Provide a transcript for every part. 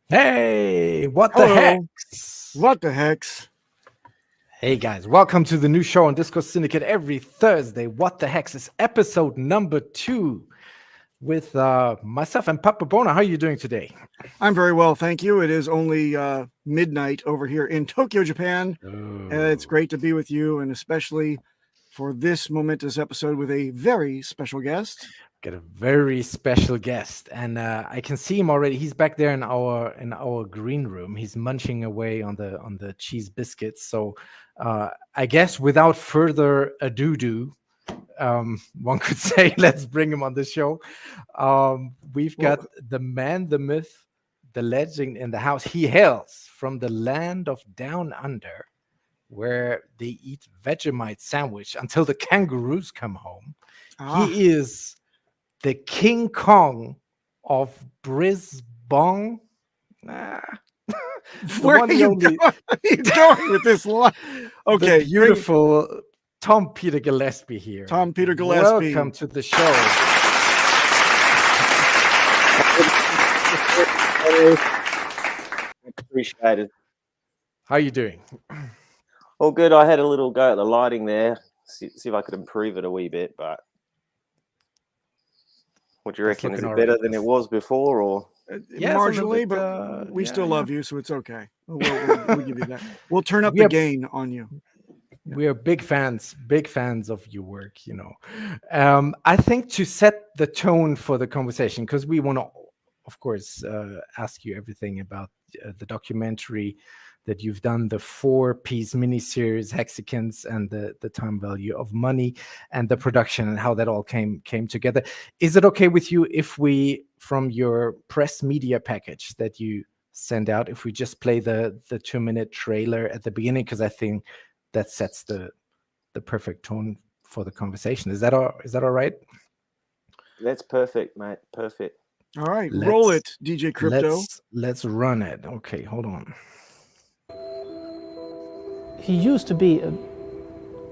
Hey, what the Hello. hex? What the hex? Hey guys, welcome to the new show on Discord Syndicate every Thursday. What the hex is episode number 2 with myself and Papa Bona. How are you doing today? I'm very well, thank you. It is only midnight over here in Tokyo, Japan. It's great to be with you, and especially for this momentous episode with a very special guest. Got a very special guest, and I can see him already. He's back there in our green room. He's munching away on the cheese biscuits. So I guess without further ado, one could say let's bring him on the show. We've got the man, the myth, the legend in the house. He hails from the land of down under, where they eat Vegemite sandwich until the kangaroos come home. He is the King Kong of Brisbane. Where are you going with this line? Okay, beautiful Tom Peter Gillespie here. Tom Peter Gillespie. Welcome to the show. Appreciate it. How are you doing? All good. I had a little go at the lighting there. See if I could improve it a wee bit, but what do you reckon? Is it better than it was before, or? Yeah, marginally, but we still love you, so it's okay. We'll give you that. We'll turn up the gain on you. We are big fans of your work, you know. I think to set the tone for the conversation, because we want to, of course, ask you everything about the documentary that you've done, the 4-piece miniseries, Hexicans, and the time value of money, and the production and how that all came together. Is it okay with you if we, from your press media package that you send out, if we just play the 2-minute trailer at the beginning? Because I think that sets the perfect tone for the conversation. Is that all right? That's perfect, mate. Perfect. All right, roll it, DJ Crypto. Let's run it. Okay, hold on. He used to be a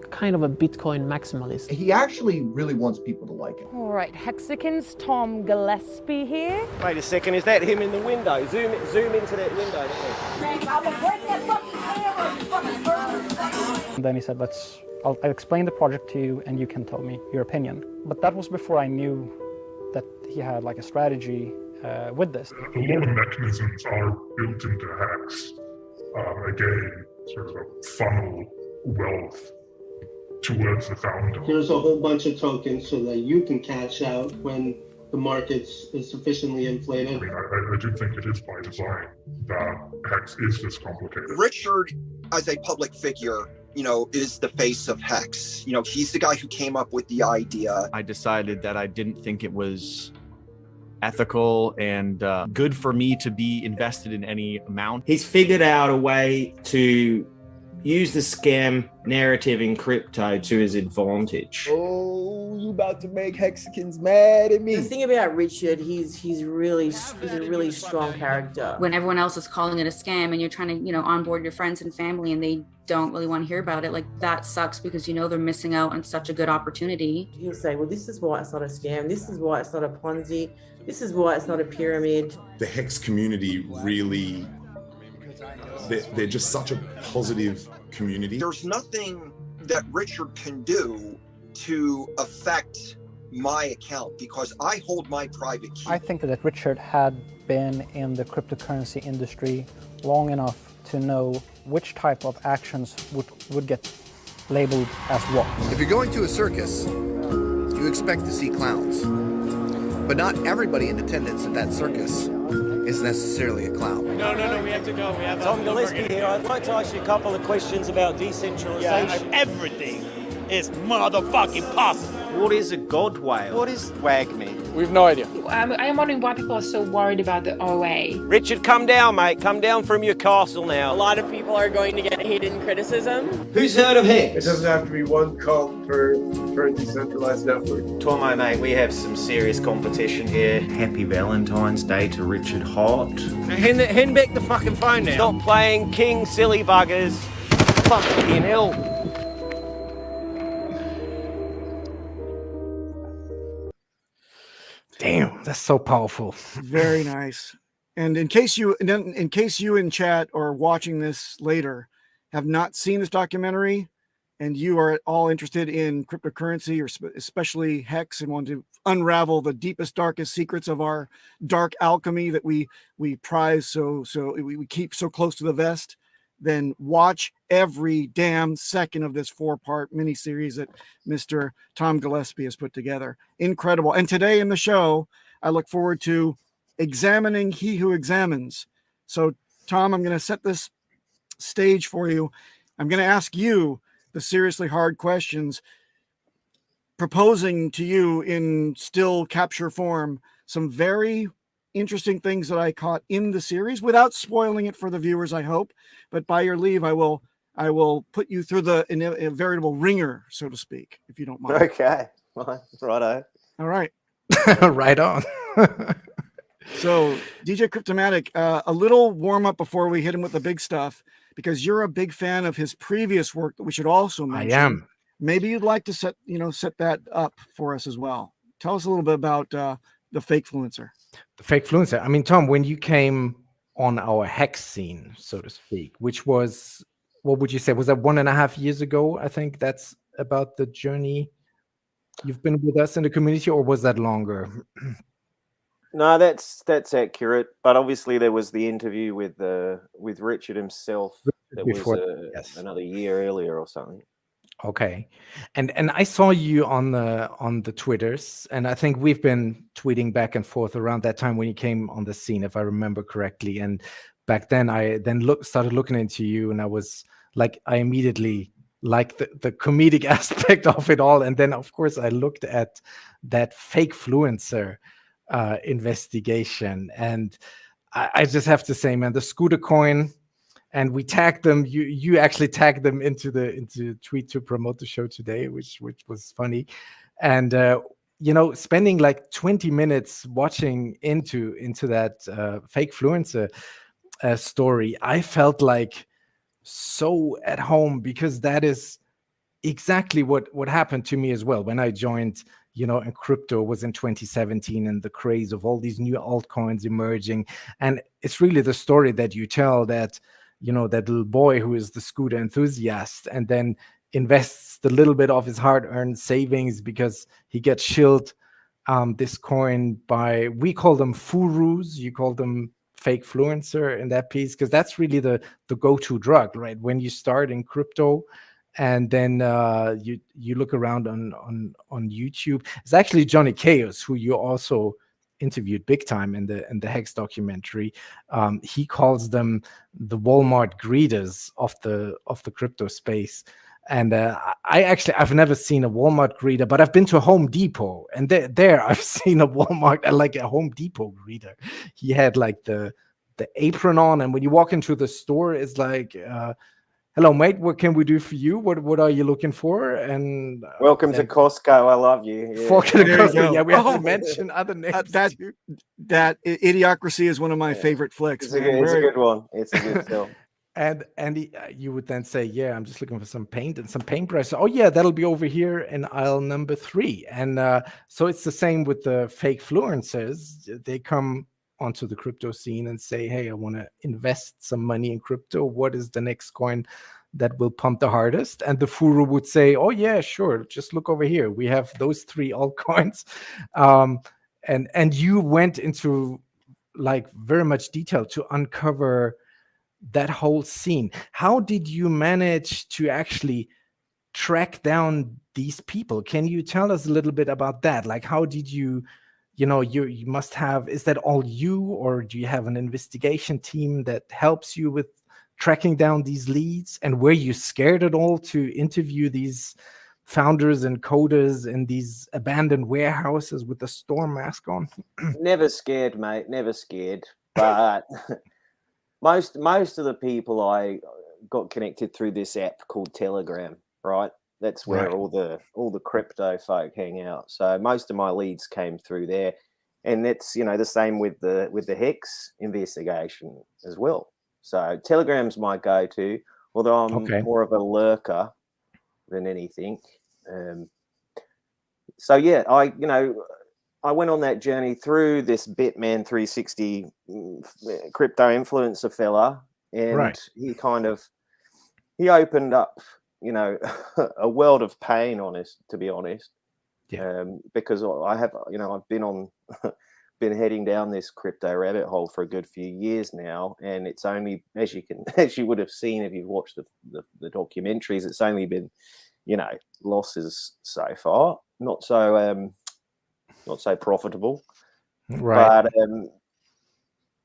kind of a Bitcoin maximalist. He actually really wants people to like him. All right, Hexicans, Tom Gillespie here. Wait a second, is that him in the window? Zoom into that window. And then he said, I'll explain the project to you and you can tell me your opinion. But that was before I knew that he had like a strategy with this. A lot of mechanisms are built into Hex. Again, sort of a funnel wealth towards the founder. Here's a whole bunch of tokens so that you can cash out when the market is sufficiently inflated. I mean, I do think it is by design that Hex is this complicated. Richard, as a public figure, is the face of Hex. He's the guy who came up with the idea. I decided that I didn't think it was ethical and good for me to be invested in any amount. He's figured out a way to use the scam narrative in crypto to his advantage. Oh, you about to make Hexicans mad at me. The thing about Richard, he's a really strong character. When everyone else is calling it a scam and you're trying to, onboard your friends and family and they don't really want to hear about it, like that sucks because they're missing out on such a good opportunity. He'll say, well, this is why it's not a scam. This is why it's not a Ponzi. This is why it's not a pyramid. The Hex community really, they're just such a positive community. There's nothing that Richard can do to affect my account because I hold my private key. I think that Richard had been in the cryptocurrency industry long enough to know which type of actions would get labeled as what. If you're going to a circus, you expect to see clowns. But not everybody in attendance at that circus is necessarily a clown. No, we have to go. We have Tom Gillespie here. I'd like to ask you a couple of questions about decentralization. Yeah, everything is motherfucking possible. What is a god whale? What is WAGMI? We have no idea. I am wondering why people are so worried about the OA. Richard, come down, mate. Come down from your castle now. A lot of people are going to get hidden criticism. Who's heard of Hex? It doesn't have to be one cult for a decentralized network. Tomo, mate, we have some serious competition here. Happy Valentine's Day to Richard Hart. Hand back the fucking phone now. Stop playing King Silly Buggers. Fucking hell. Damn, that's so powerful. Very nice. And in case you in chat or watching this later have not seen this documentary, and you are at all interested in cryptocurrency or especially Hex and want to unravel the deepest, darkest secrets of our dark alchemy that we prize we keep so close to the vest, then watch every damn second of this 4-part miniseries that Mr. Tom Gillespie has put together. Incredible. And today in the show, I look forward to examining He Who Examines. So, Tom, I'm going to set this stage for you. I'm going to ask you the seriously hard questions, proposing to you in still capture form some very interesting things that I caught in the series without spoiling it for the viewers, I hope. But by your leave, I will put you through a veritable ringer, so to speak, if you don't mind. Okay. Righto. All right. Right on. So, DJ Cryptomatic, a little warm up before we hit him with the big stuff, because you're a big fan of his previous work that we should also mention. I am. Maybe you'd like to set that up for us as well. Tell us a little bit about the fake fluencer. The fake fluencer. I mean, Tom, when you came on our Hex scene, so to speak, which was, what would you say, was that 1.5 years ago? I think that's about the journey you've been with us in the community, or was that longer? No, that's accurate. But obviously, there was the interview with Richard himself. That Before, was yes. another year earlier or something. Okay, and I saw you on the Twitters, and I think we've been tweeting back and forth around that time when you came on the scene, if I remember correctly. And back then, I started looking into you, and I was like, I immediately liked the comedic aspect of it all. And then, of course, I looked at that fake fluencer investigation, and I just have to say, man, the scooter coin. And we tagged them. You actually tagged them into tweet to promote the show today, which was funny. And spending like 20 minutes watching into that fake fluencer story, I felt like so at home, because that is exactly what happened to me as well when I joined. And crypto was in 2017, and the craze of all these new altcoins emerging. And it's really the story that you tell, that that little boy who is the scooter enthusiast and then invests the little bit of his hard-earned savings because he gets shilled this coin by, we call them furus, you call them fake fluencer in that piece, because that's really the go-to drug, right? When you start in crypto, and then you look around on YouTube. It's actually Johnny Chaos, who you also interviewed big time in the Hex documentary. He calls them the Walmart greeters of the crypto space. And I've never seen a Walmart greeter, but I've been to a Home Depot, and there I've seen a Walmart, like a Home Depot greeter. He had like the apron on, and when you walk into the store, it's like, hello, mate, what can we do for you? What are you looking for? And welcome to Costco. I love you. Yeah. Costco. Yeah, we have to mention other names. That Idiocracy is one of my favorite flicks. It's a good one. It's a good film. And you would then say, yeah, I'm just looking for some paint and some paintbrush. Oh yeah, that'll be over here in aisle number 3. And so it's the same with the fake fluencers. They come onto the crypto scene and say, hey, I want to invest some money in crypto. What is the next coin that will pump the hardest? And the furu would say, oh yeah, sure, just look over here, we have those 3 altcoins. And you went into like very much detail to uncover that whole scene. How did you manage to actually track down these people? Can you tell us a little bit about that? Like, how did you must have, is that all you, or do you have an investigation team that helps you with tracking down these leads? And were you scared at all to interview these founders and coders in these abandoned warehouses with the storm mask on? Never scared, mate. Never scared. But most of the people I got connected through this app called Telegram, right? That's where all the crypto folk hang out. So most of my leads came through there, and that's the same with the Hex investigation as well. So Telegram's my go-to, although I'm more of a lurker than anything. So yeah, I went on that journey through this Bitman 360 crypto influencer fella, and Right. he opened up, a world of pain, to be honest. Yeah. Because I've been heading down this crypto rabbit hole for a good few years now, and it's only, as you would have seen if you've watched the documentaries, it's only been, losses so far, not so profitable. Right. But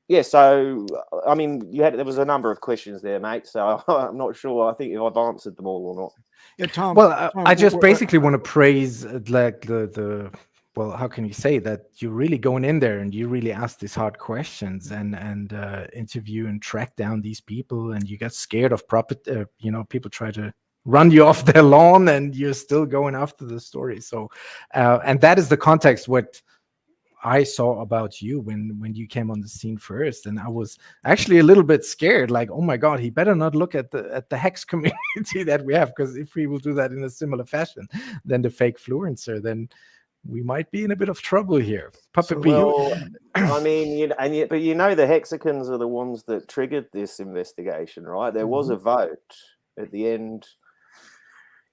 yeah, so I mean, there was a number of questions there, mate. So I'm not sure. I think if I've answered them all or not. Yeah, Tom. Well, Tom, I just basically want to praise like the well, how can you say that you're really going in there and you really ask these hard questions and interview and track down these people, and you get scared of people try to run you off their lawn and you're still going after the story. So and that is the context what I saw about you when you came on the scene first, and I was actually a little bit scared, like, oh my God, he better not look at the Hex community that we have, because if we will do that in a similar fashion than the fake fluencer, then we might be in a bit of trouble here. Puppet B. Well, I mean, the Hexicans are the ones that triggered this investigation, right? There was a vote at the end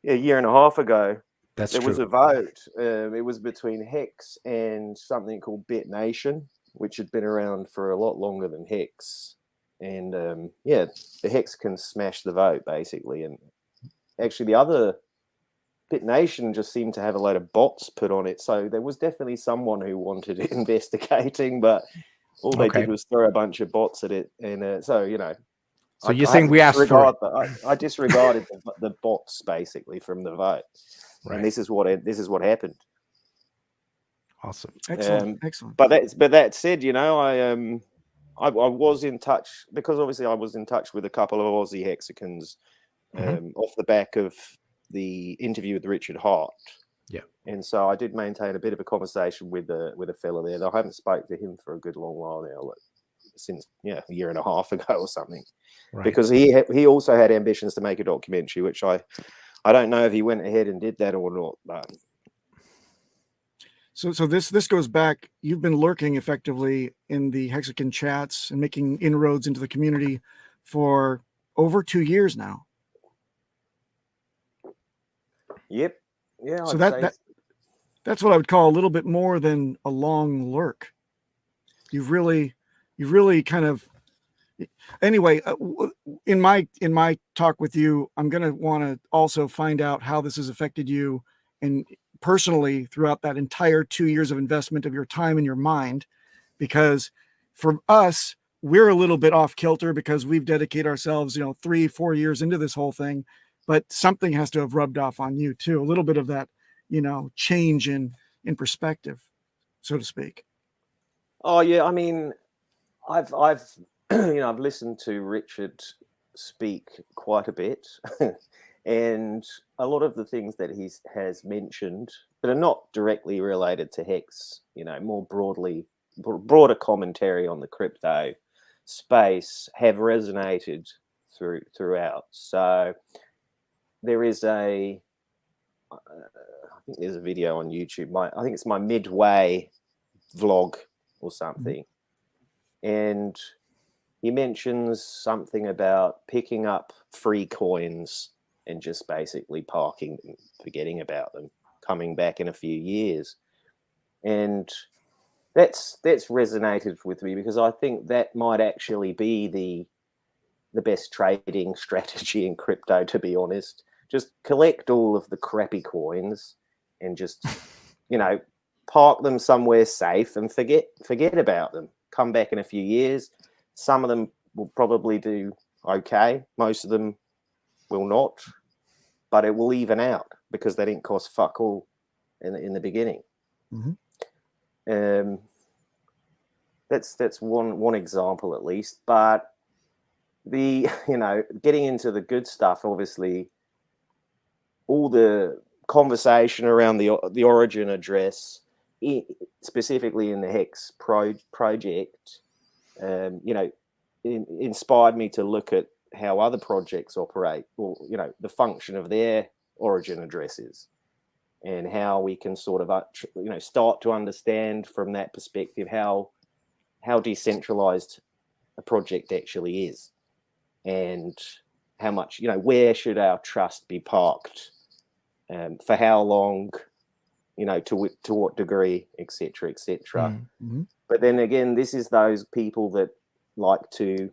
a year and a half ago. There was a vote. It was between Hex and something called BitNation, which had been around for a lot longer than Hex. And the Hexicans smashed the vote, basically. And actually, the other BitNation just seemed to have a load of bots put on it. So there was definitely someone who wanted it investigating, but all they did was throw a bunch of bots at it. And So you're saying we asked for it? I disregarded the bots, basically, from the vote. Right. And this is what happened. Awesome, excellent. But that said, I was in touch, because obviously I was in touch with a couple of Aussie Hexicans off the back of the interview with Richard Hart. Yeah, and so I did maintain a bit of a conversation with a fella there. I haven't spoke to him for a good long while now, since a year and a half ago or something, because he also had ambitions to make a documentary, which I don't know if he went ahead and did that or not. But so this goes back. You've been lurking effectively in the Hexican chats and making inroads into the community for over 2 years now. Yep. Yeah. So that's what I would call a little bit more than a long lurk. You've really kind of. Anyway, in my talk with you, I'm going to want to also find out how this has affected you and personally throughout that entire 2 years of investment of your time and your mind, because for us, we're a little bit off kilter because we've dedicated ourselves, 3-4 years into this whole thing, but something has to have rubbed off on you too. A little bit of that, change in perspective, so to speak. Oh yeah. I mean, I've I've listened to Richard speak quite a bit, and a lot of the things that he has mentioned that are not directly related to Hex, more broader commentary on the crypto space, have resonated throughout. So there is I think there's a video on YouTube. I think it's my midway vlog or something, and he mentions something about picking up free coins and just basically parking them, forgetting about them, coming back in a few years. And that's resonated with me, because I think that might actually be the best trading strategy in crypto, to be honest. Just collect all of the crappy coins and just, park them somewhere safe and forget about them. Come back in a few years. Some of them will probably do okay. Most of them will not, but it will even out because they didn't cost fuck all in the beginning. That's one example at least. But getting into the good stuff, obviously, all the conversation around the origin address, specifically in the Hex project, inspired me to look at how other projects operate, or the function of their origin addresses. and how we can sort of start to understand from that perspective how decentralized a project actually is, and how much, where should our trust be parked, for how long, to what degree, etc., etc. Mm-hmm. But then again, this is those people that like to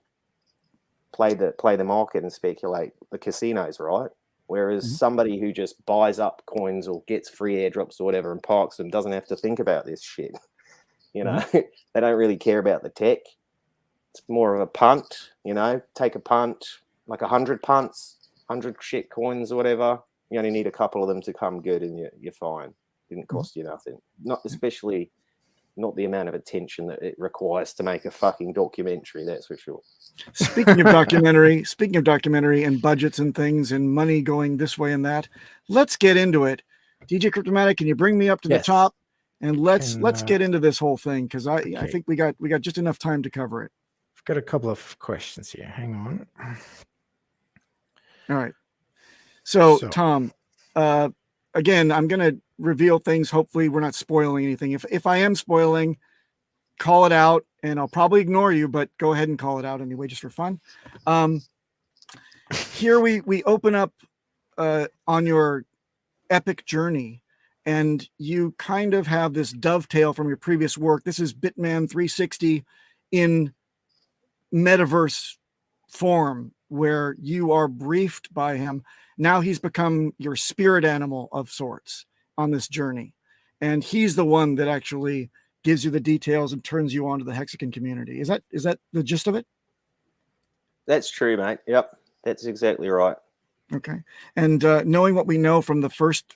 play the market and speculate, the casinos, right? Whereas somebody who just buys up coins or gets free airdrops or whatever and parks them doesn't have to think about this shit. They don't really care about the tech. It's more of a punt, take a punt, like 100 punts, 100 shit coins or whatever. You only need a couple of them to come good and you're fine. Didn't cost you nothing. Especially not the amount of attention that it requires to make a fucking documentary, that's for sure. Speaking of documentary and budgets and things and money going this way and that, let's get into it. DJ Cryptomatic, can you bring me up to the top? And let's get into this whole thing, because I think we got just enough time to cover it. I've got a couple of questions here. Hang on. All right. So Tom, again, I'm going to reveal things. Hopefully we're not spoiling anything. If I am spoiling, call it out, and I'll probably ignore you, but go ahead and call it out anyway, just for fun. Here we open up on your epic journey, and you kind of have this dovetail from your previous work. This is Bitman 360 in metaverse form, where you are briefed by him. Now he's become your spirit animal of sorts on this journey. And he's the one that actually gives you the details and turns you on to the Hexagon community. Is that the gist of it? That's true, mate. Yep. That's exactly right. Okay. And knowing what we know from the first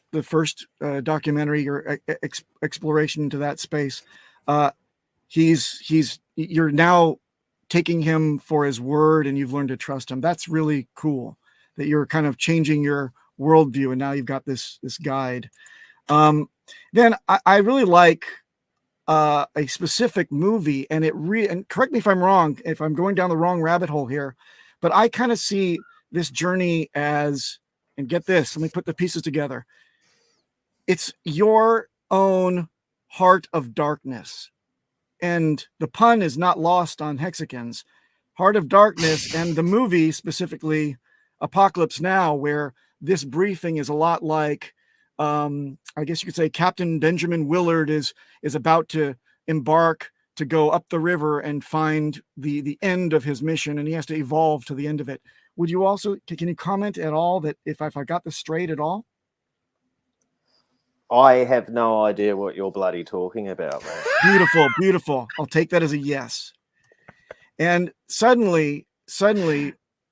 documentary, your exploration into that space, you're now taking him for his word, and you've learned to trust him. That's really cool that you're kind of changing your worldview, and now you've got this guide. Then I really like a specific movie, and and correct me if I'm wrong, if I'm going down the wrong rabbit hole here, but I kind of see this journey as, and get this, let me put the pieces together. It's your own heart of darkness. And the pun is not lost on Hexagons. Heart of Darkness, and the movie specifically Apocalypse Now, where this briefing is a lot like, I guess you could say Captain Benjamin Willard is about to embark to go up the river and find the end of his mission, and he has to evolve to the end of it. Would you also, can you comment at all that if I got this straight at all? I have no idea what you're bloody talking about, man. Beautiful, beautiful. I'll take that as a yes. And suddenly,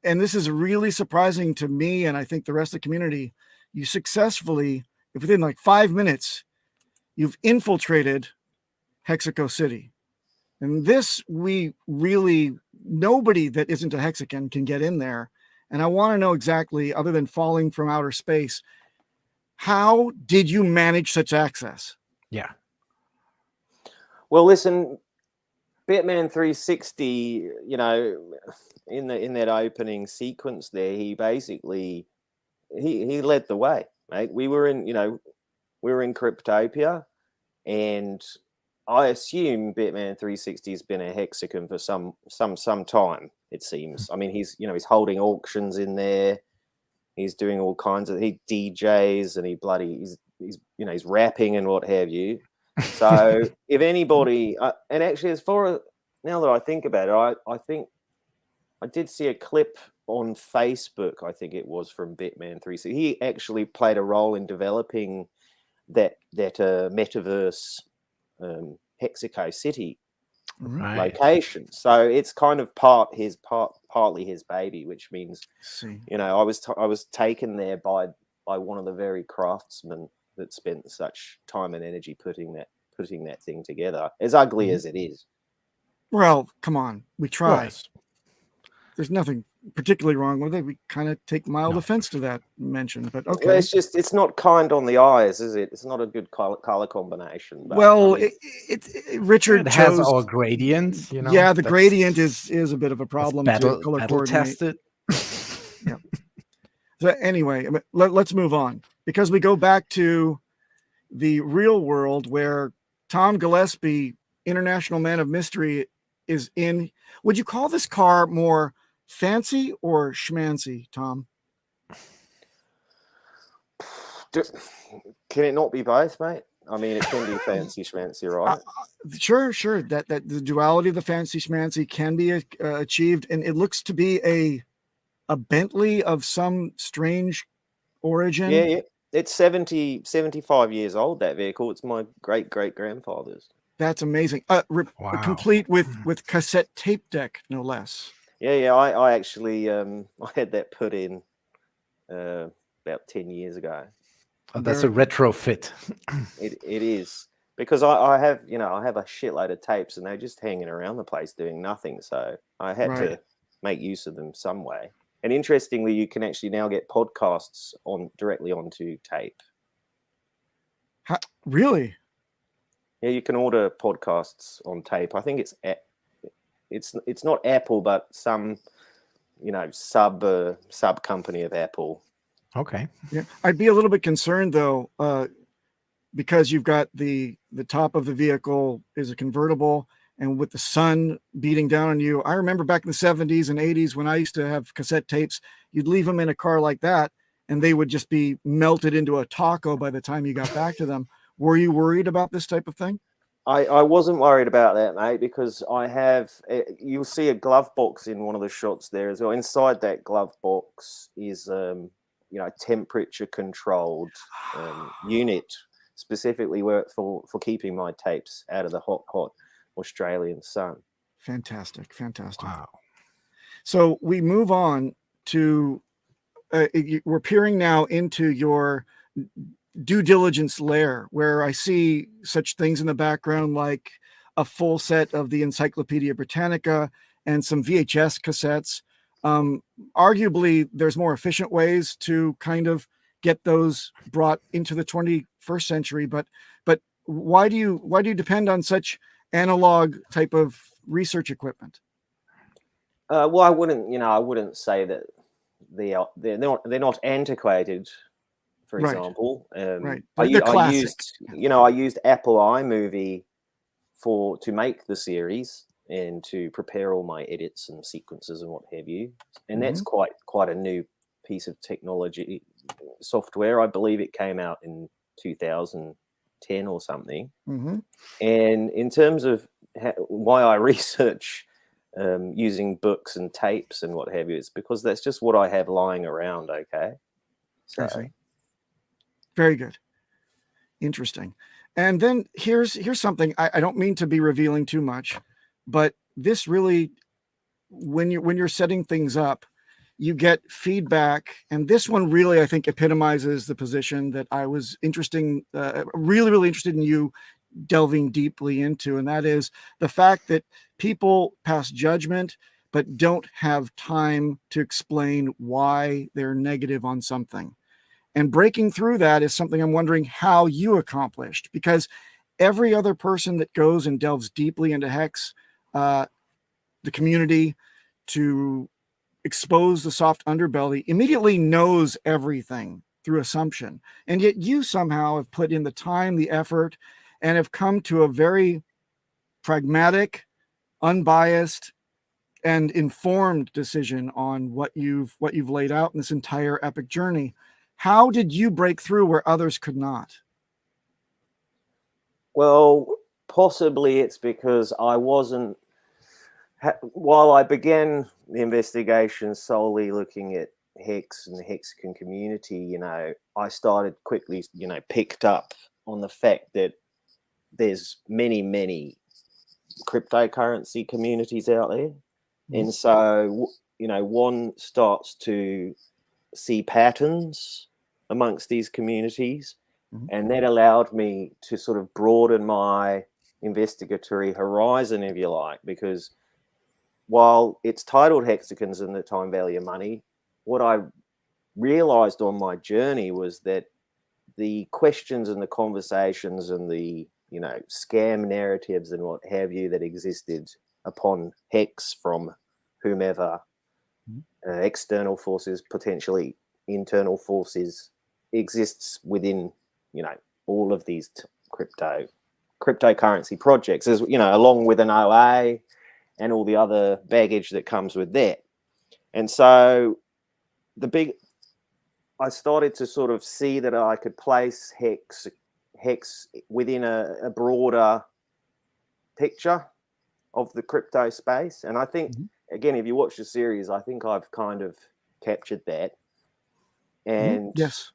and this is really surprising to me, and I think the rest of the community, you successfully, within like 5 minutes, you've infiltrated Hexaco City. And this, nobody that isn't a Hexagon can get in there. And I want to know exactly, other than falling from outer space, how did you manage such access? Yeah. Well, listen, Batman 360, in that opening sequence there, he basically he led the way, mate. We were in Cryptopia, and I assume Batman 360 has been a Hexagon for some time, it seems. I mean, he's holding auctions in there. He's doing all kinds of, he DJs, and he's rapping and what have you. So if anybody, and actually, as far as now that I think about it, I think I did see a clip on Facebook, I think it was, from Batman 360. He actually played a role in developing that metaverse Hexaco City location. So it's kind of partly his baby, which means I was taken there by one of the very craftsmen that spent such time and energy putting that thing together, as ugly as it is. Well, come on, we try. There's nothing particularly wrong with it. We kind of take mild offense to that mention, but okay. Well, it's not kind on the eyes, is it? It's not a good color combination. But, well, I mean, Richard has chose all gradients. Yeah, the gradient is a bit of a problem to color coordinate. Test it. Yeah. So anyway, let's move on, because we go back to the real world where Tom Gillespie, international man of mystery, is in. Would you call this car more fancy or schmancy, Tom? Can it not be both, mate? I mean, it can be fancy schmancy, right? Sure. That the duality of the fancy schmancy can be achieved, and it looks to be a Bentley of some strange origin. Yeah. It's 75 years old, that vehicle. It's my great-great-grandfather's. That's amazing. Complete with cassette tape deck, no less. Yeah. I actually I had that put in about 10 years ago. Oh, that's a retrofit. It is, because I have a shitload of tapes and they're just hanging around the place doing nothing. So I had to make use of them some way. And interestingly, you can actually now get podcasts directly onto tape. Really? Yeah, you can order podcasts on tape. I think it's not Apple, but some sub company of Apple. Okay. Yeah, I'd be a little bit concerned though, because you've got the top of the vehicle is a convertible, and with the sun beating down on you. I remember back in the 70s and 80s when I used to have cassette tapes, you'd leave them in a car like that and they would just be melted into a taco by the time you got back to them. Were you worried about this type of thing? I wasn't worried about that, mate, because you'll see a glove box in one of the shots there as well. Inside that glove box is temperature controlled unit, specifically for keeping my tapes out of the hot Australian sun. Fantastic. Wow. So we move on to we're peering now into your due diligence layer, where I see such things in the background like a full set of the Encyclopedia Britannica and some VHS cassettes. Arguably, there's more efficient ways to kind of get those brought into the 21st century. But why do you depend on such analog type of research equipment? Well, I wouldn't say that they're not antiquated. For example, I used Apple iMovie to make the series and to prepare all my edits and sequences and what have you. And that's quite a new piece of technology software. I believe it came out in 2010 or something. And in terms of why I research using books and tapes and what have you, it's because that's just what I have lying around. Okay. So. Very good. Interesting. And then here's something I don't mean to be revealing too much, but this really, when you're setting things up, you get feedback, and this one really, I think, epitomizes the position that I was really interested in you delving deeply into, and that is the fact that people pass judgment but don't have time to explain why they're negative on something. And breaking through that is something I'm wondering how you accomplished, because every other person that goes and delves deeply into Hex, the community, to expose the soft underbelly, immediately knows everything through assumption. And yet you somehow have put in the time, the effort, and have come to a very pragmatic, unbiased, and informed decision on what you've laid out in this entire epic journey. How did you break through where others could not? Well, possibly it's because I wasn't, while I began the investigation solely looking at Hex and the Hexagon community, I started quickly, picked up on the fact that there's many cryptocurrency communities out there. And so, one starts to see patterns amongst these communities, and that allowed me to sort of broaden my investigatory horizon, if you like, because while it's titled Hexagons and the Time Value of Money, what I realized on my journey was that the questions and the conversations and the scam narratives and what have you that existed upon Hex from whomever, external forces, potentially internal forces, exists within all of these cryptocurrency projects, as you know, along with an OA and all the other baggage that comes with that. And so I started to sort of see that I could place Hex within a broader picture of the crypto space. And I think, again, if you watch the series, I think I've kind of captured that. And yes,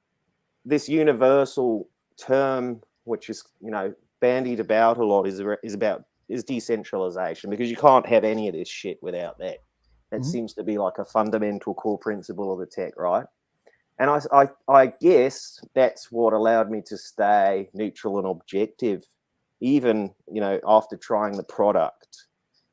this universal term, which is, you know, bandied about a lot, is decentralization, because you can't have any of this shit without that. That seems to be like a fundamental core principle of the tech, right? And I guess that's what allowed me to stay neutral and objective, even, you know, after trying the product,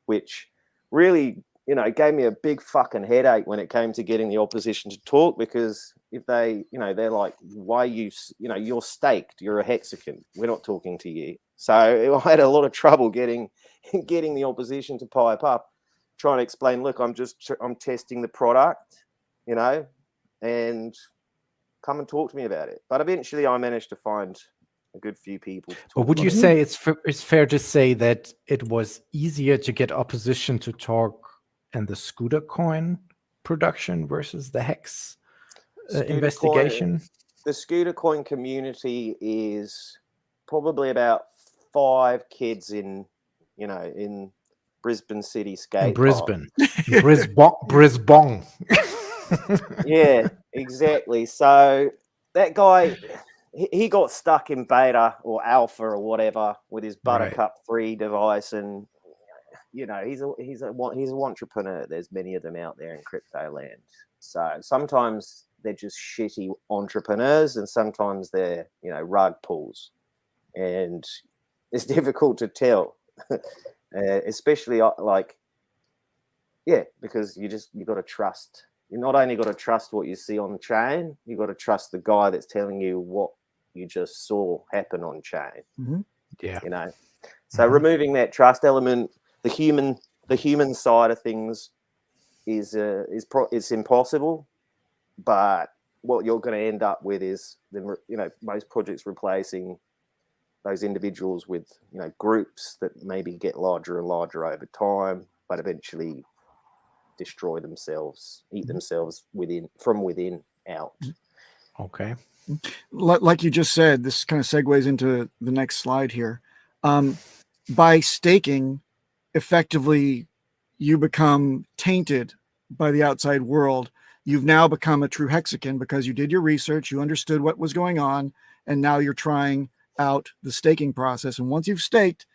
which really, you know, gave me a big fucking headache when it came to getting the opposition to talk, because if they, you know, they're like, why you know, you're staked, you're a hexagon, we're not talking to you. So I had a lot of trouble getting the opposition to pipe up, trying to explain, look, I'm testing the product, you know, and come and talk to me about it. But eventually I managed to find a good few people to talk But would to. you say it's fair to say that it was easier to get opposition to talk in the Scooter coin production versus the Hex investigation? The Scooter coin community is probably about 5 kids in Brisbane City skate In Brisbane. park. Brisbane. Yeah, exactly. So that guy, he got stuck in beta or alpha or whatever with his Buttercup 3 device, and you know, he's an entrepreneur. There's many of them out there in crypto land. So sometimes they're just shitty entrepreneurs, and sometimes they're, you know, rug pulls, and it's difficult to tell, especially because you got to trust. You not only got to trust what you see on the chain, you got to trust the guy that's telling you what you just saw happen on chain. Yeah, you know. So removing that trust element, the human side of things is impossible. But what you're going to end up with is, you know, most projects replacing those individuals with, you know, groups that maybe get larger and larger over time, but eventually destroy themselves, eat themselves from within out. Okay. Like you just said, this kind of segues into the next slide here. By staking, effectively, you become tainted by the outside world. You've now become a true hexagon because you did your research, you understood what was going on, and now you're trying out the staking process. And once you've staked,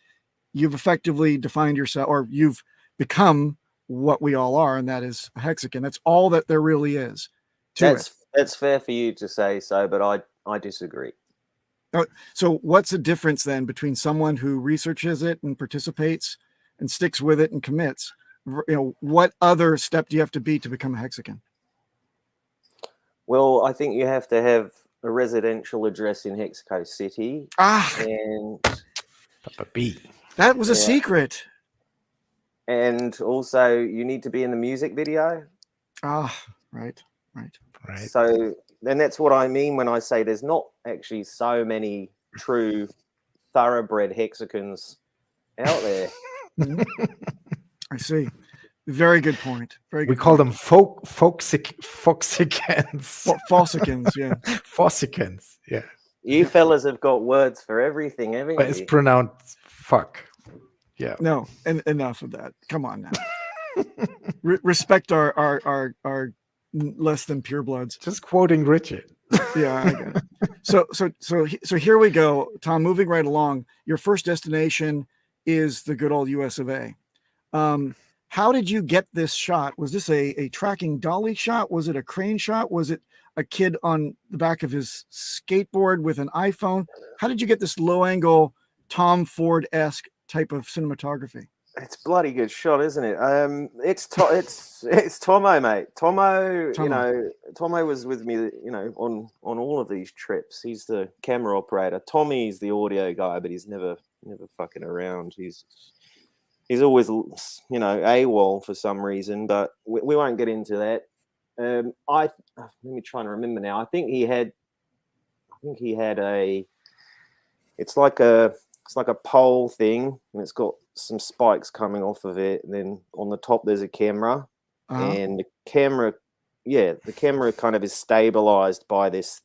you've effectively defined yourself, or you've become what we all are, and that is a hexagon. That's all that there really is to it. That's fair for you to say so, but I disagree. So what's the difference then between someone who researches it and participates and sticks with it and commits? You know, what other step do you have to be to become a hexagon? Well, I think you have to have a residential address in Hexco City. And that was a secret. And also you need to be in the music video. Right. So then that's what I mean when I say there's not actually so many true thoroughbred hexagons out there. I see. Very good point. Very good. We call them Pulsicans. Pulsicans, yeah. Pulsicans, yeah. You fellas have got words for everything, haven't you? But it's pronounced fuck. Yeah. No, and enough of that. Come on now. Respect our less than purebloods. Just quoting Richard. Yeah, I get it. So here we go, Tom. Moving right along. Your first destination is the good old US of A. How did you get this shot? Was this a tracking dolly shot? Was it a crane shot? Was it a kid on the back of his skateboard with an iPhone? How did you get this low angle Tom Ford-esque type of cinematography? It's bloody good shot, isn't it? It's Tomo, mate. Tomo, you know, Tomo was with me, you know, on all of these trips. He's the camera operator. Tommy's the audio guy, but he's never fucking around. He's always, you know, AWOL for some reason, but we won't get into that. Let me try and remember now. I think he had a it's like a pole thing, and it's got some spikes coming off of it. And then on the top there's a camera, and the camera kind of is stabilized by this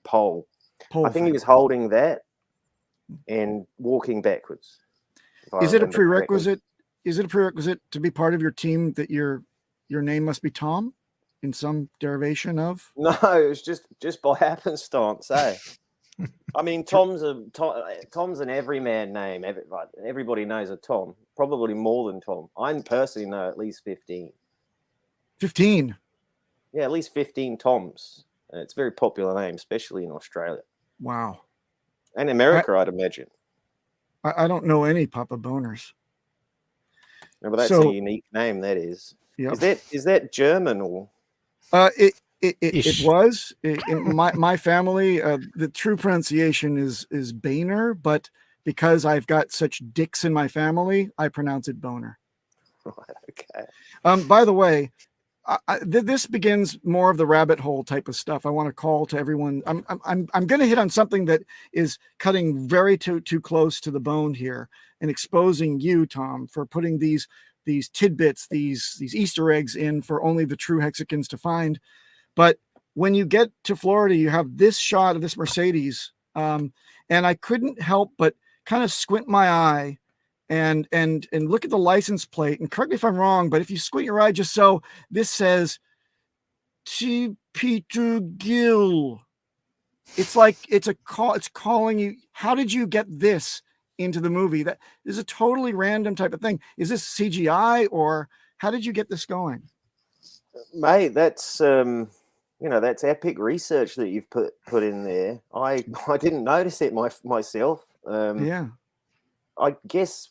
pole. I think he was holding that and walking backwards. Is it a prerequisite? Is it a prerequisite to be part of your team that your name must be Tom, in some derivation of? No, it's just by happenstance, eh? I mean, Tom's an everyman name. Everybody knows a Tom. Probably more than Tom. I personally know at least 15. 15. Yeah, at least 15 Toms. It's a very popular name, especially in Australia. Wow. And America, I'd imagine. I don't know any Papa Boners. No, but that's a unique name. That is. Yep. Is that German or? It was in my family. The true pronunciation is Boehner, but because I've got such dicks in my family, I pronounce it Boner. Okay. By the way, this begins more of the rabbit hole type of stuff. I want to call to everyone. I'm going to hit on something that is cutting very too close to the bone here and exposing you, Tom, for putting these tidbits, these Easter eggs in for only the true Hexicans to find. But when you get to Florida, you have this shot of this Mercedes, and I couldn't help but kind of squint my eye and look at the license plate. And correct me if I'm wrong, but if you squint your eye just so, this says T. Peter Gill. It's like it's a call. It's calling you. How did you get this into the movie? That is a totally random type of thing. Is this CGI, or how did you get this going? Mate, that's that's epic research that you've put in there. I didn't notice it myself. Yeah. I guess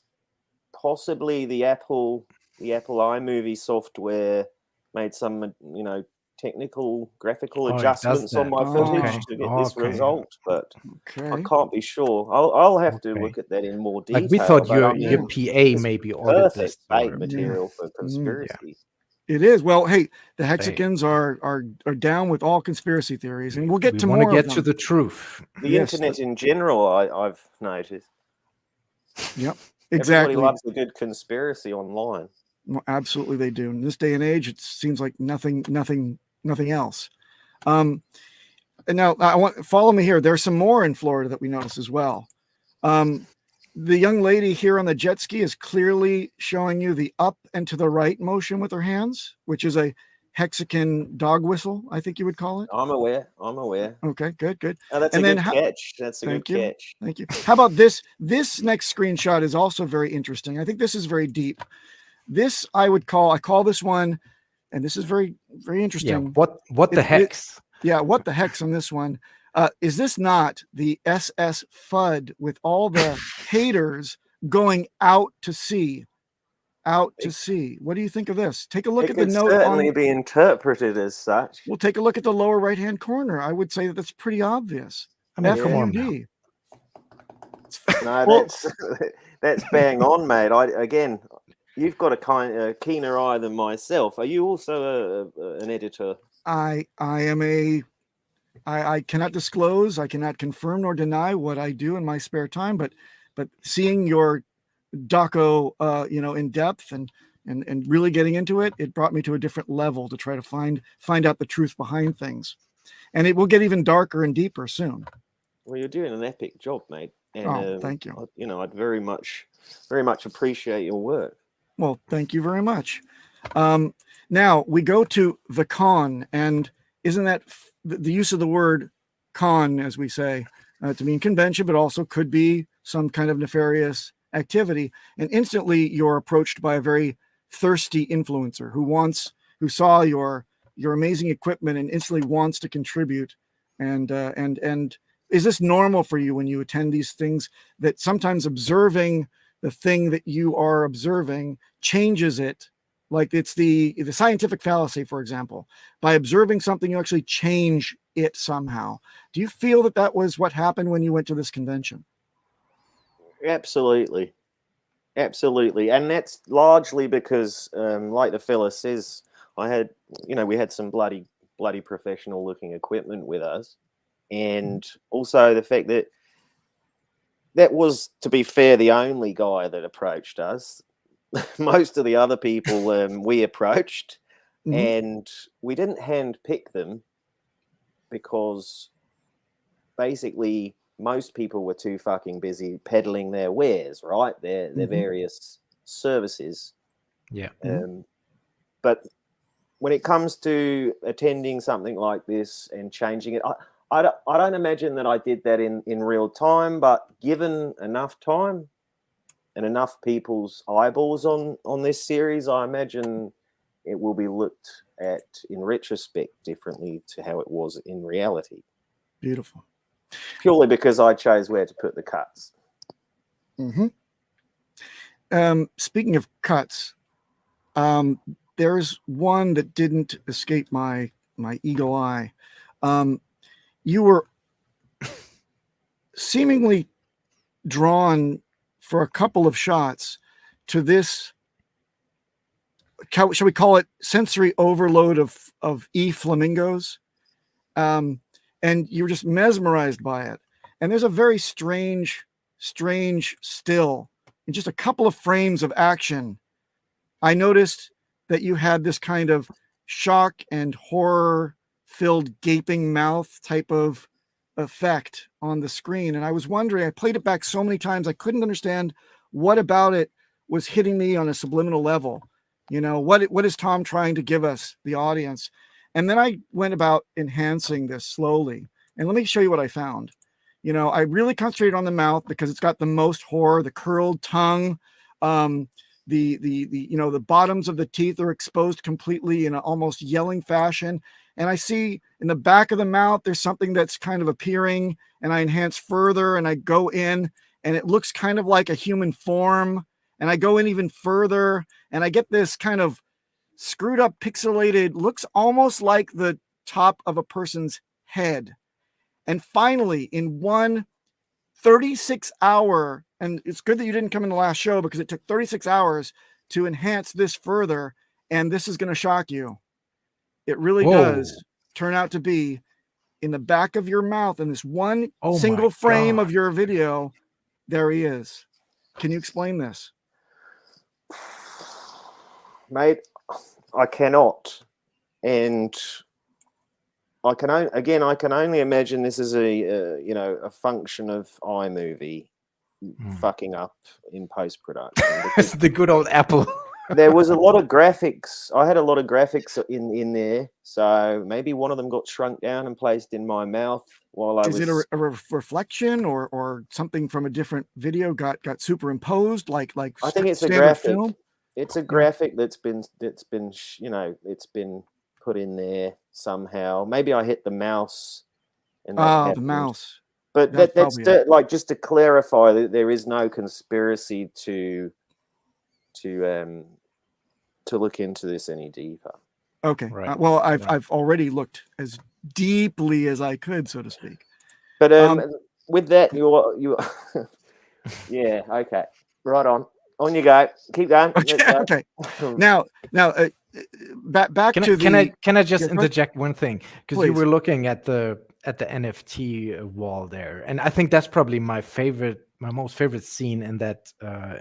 possibly the Apple iMovie software made some technical graphical adjustments on my footage to get this result, but I can't be sure. I'll have to look at that in more detail. Like we thought your PA maybe ordered this bait material for conspiracy. It is. Well, hey, the Hexicans are down with all conspiracy theories, and we'll get to more. Want to get to the truth. The internet in general, I've noticed. Yep, exactly. Everybody loves a good conspiracy online. Well, absolutely, they do. In this day and age, it seems like nothing else. And now follow me here. There's some more in Florida that we notice as well. The young lady here on the jet ski is clearly showing you the up and to the right motion with her hands, which is a Hexican dog whistle, I think you would call it. I'm aware. Okay, good. Oh, that's a good catch. That's a good catch. Thank you. How about this? This next screenshot is also very interesting. I think this is very deep. This I call this one, and this is very, very interesting. Yeah, what the hex? What the hex on this one? Is this not the SS FUD with all the haters going out to sea? Out to sea. What do you think of this? Take a look at the note. It could certainly be interpreted as such. Well, take a look at the lower right-hand corner. I would say that that's pretty obvious. FUD. No, that's bang on, mate. You've got a keener eye than myself. Are you also an editor? I am I cannot disclose, I cannot confirm nor deny what I do in my spare time, but seeing your doco in depth and really getting into it, it brought me to a different level to try to find out the truth behind things. And it will get even darker and deeper soon. Well, you're doing an epic job, mate. And thank you. I'd very much appreciate your work. Well, thank you very much. Now we go to the con, and isn't that the use of the word con, as we say, to mean convention, but also could be some kind of nefarious activity. And instantly you're approached by a very thirsty influencer who saw your amazing equipment and instantly wants to contribute. And is this normal for you when you attend these things, that sometimes observing the thing that you are observing changes it? Like it's the scientific fallacy, for example. By observing something, you actually change it somehow. Do you feel that was what happened when you went to this convention? Absolutely. And that's largely because, like the fella says, we had some bloody professional looking equipment with us. And also the fact that that was, to be fair, the only guy that approached us. Most of the other people we approached, and we didn't hand pick them because basically most people were too fucking busy peddling their wares, right? Their various services. Yeah. But when it comes to attending something like this and changing it, I don't imagine that I did that in real time, but given enough time and enough people's eyeballs on this series, I imagine it will be looked at in retrospect differently to how it was in reality. Beautiful. Purely because I chose where to put the cuts. Speaking of cuts, there's one that didn't escape my eagle eye. You were seemingly drawn for a couple of shots to this, shall we call it, sensory overload of flamingos, and you were just mesmerized by it. And there's a very strange still in just a couple of frames of action. I noticed that you had this kind of shock and horror filled gaping mouth type of effect on the screen. And I was wondering, I played it back so many times, I couldn't understand what about it was hitting me on a subliminal level. You know, what is Tom trying to give us, the audience? And then I went about enhancing this slowly. And let me show you what I found. You know, I really concentrated on the mouth because it's got the most horror, the curled tongue, the you know, the bottoms of the teeth are exposed completely in an almost yelling fashion. And I see in the back of the mouth, there's something that's kind of appearing, and I enhance further and I go in and it looks kind of like a human form. And I go in even further and I get this kind of screwed up, pixelated, looks almost like the top of a person's head. And finally, in one 36-hour, and it's good that you didn't come in the last show because it took 36 hours to enhance this further, and this is going to shock you. It really does turn out to be in the back of your mouth in this one single frame of your video. There he is. Can you explain this? Mate, I cannot. And I can only imagine this is a function of iMovie fucking up in post-production. It's the good old Apple. There was a lot of graphics. I had a lot of graphics in there, so maybe one of them got shrunk down and placed in my mouth while I was. Is it a reflection or something from a different video got superimposed like I think it's a standard graphic. film? It's a graphic that's been it's been put in there somehow. Maybe I hit the mouse. And the mouse. But that's like, just to clarify, that there is no conspiracy to look into this any deeper. Okay. Right. Well, I've already looked as deeply as I could, so to speak. But with that, you yeah. Okay. Right on. On you go. Keep going. Okay. Now, back Can to can I just Yeah, interject one thing? Because you Please. were looking at the NFT wall there, and I think that's probably my most favorite scene in that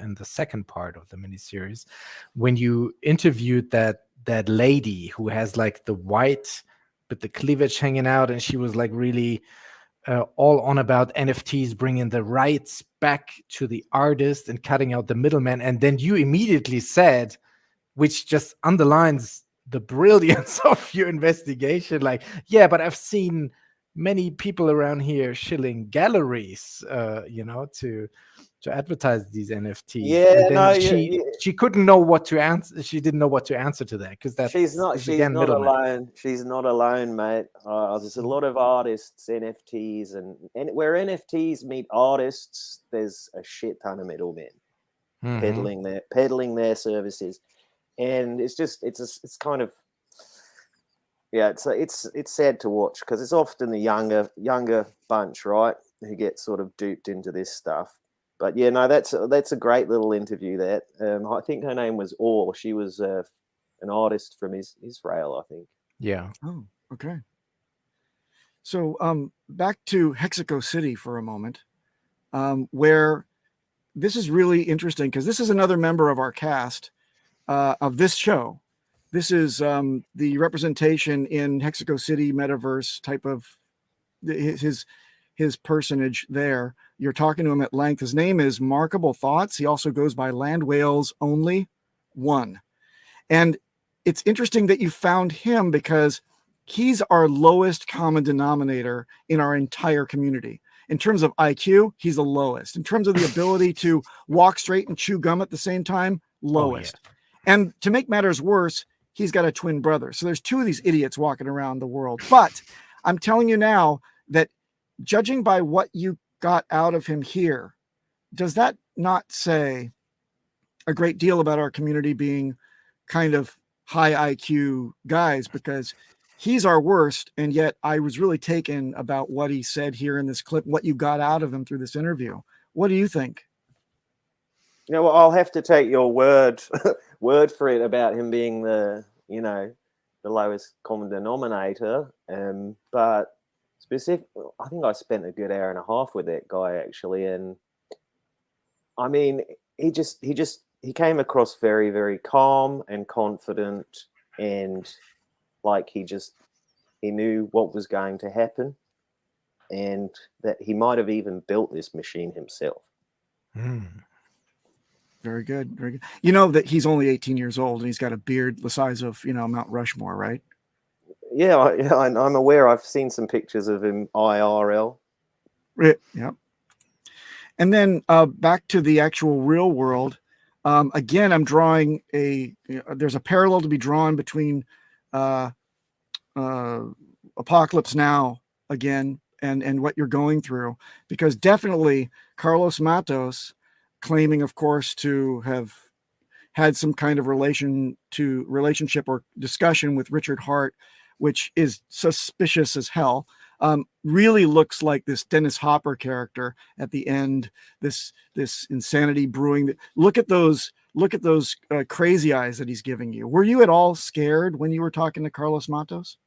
in the second part of the miniseries, when you interviewed that lady who has like the white with the cleavage hanging out, and she was like really all on about NFTs, bringing the rights back to the artist and cutting out the middleman. And then you immediately said, which just underlines the brilliance of your investigation, like, yeah, but I've seen many people around here shilling galleries, to advertise these NFTs. Yeah, and then she couldn't know what to answer. She didn't know what to answer to that because that's she's not middleman. alone. She's not alone, mate. There's a lot of artists, NFTs, and where NFTs meet artists, there's a shit ton of middlemen peddling their services, and it's kind of, yeah, it's sad to watch because it's often the younger bunch, right, who get sort of duped into this stuff. But yeah, no, that's a great little interview. That I think her name was Or. She was an artist from Israel, I think. Yeah. Oh, okay. So back to Hexico City for a moment. where this is really interesting because this is another member of our cast of this show. This is the representation in Hexico City metaverse type of his personage there. You're talking to him at length. His name is Markable Thoughts. He also goes by Land Whales Only One. And it's interesting that you found him because he's our lowest common denominator in our entire community. In terms of IQ, he's the lowest. In terms of the ability to walk straight and chew gum at the same time, lowest. Oh, yeah. And to make matters worse, he's got a twin brother. So there's two of these idiots walking around the world. But I'm telling you now that judging by what you got out of him here, does that not say a great deal about our community being kind of high IQ guys? Because he's our worst, and yet I was really taken about what he said here in this clip, what you got out of him through this interview. What do you think? You know, well, I'll have to take your word for it about him being the lowest common denominator. But specific, I think I spent a good hour and a half with that guy actually, and I mean, he came across very, very calm and confident, and like he knew what was going to happen, and that he might have even built this machine himself. Very good. Very good. You know that he's only 18 years old and he's got a beard the size of, Mount Rushmore, right? Yeah, I'm aware. I've seen some pictures of him IRL. Yeah. And then back to the actual real world. Again, I'm drawing there's a parallel to be drawn between Apocalypse Now again and what you're going through, because definitely Carlos Matos, claiming, of course, to have had some kind of relationship or discussion with Richard Hart, which is suspicious as hell. Really looks like this Dennis Hopper character at the end. This insanity brewing. Look at those crazy eyes that he's giving you. Were you at all scared when you were talking to Carlos Matos?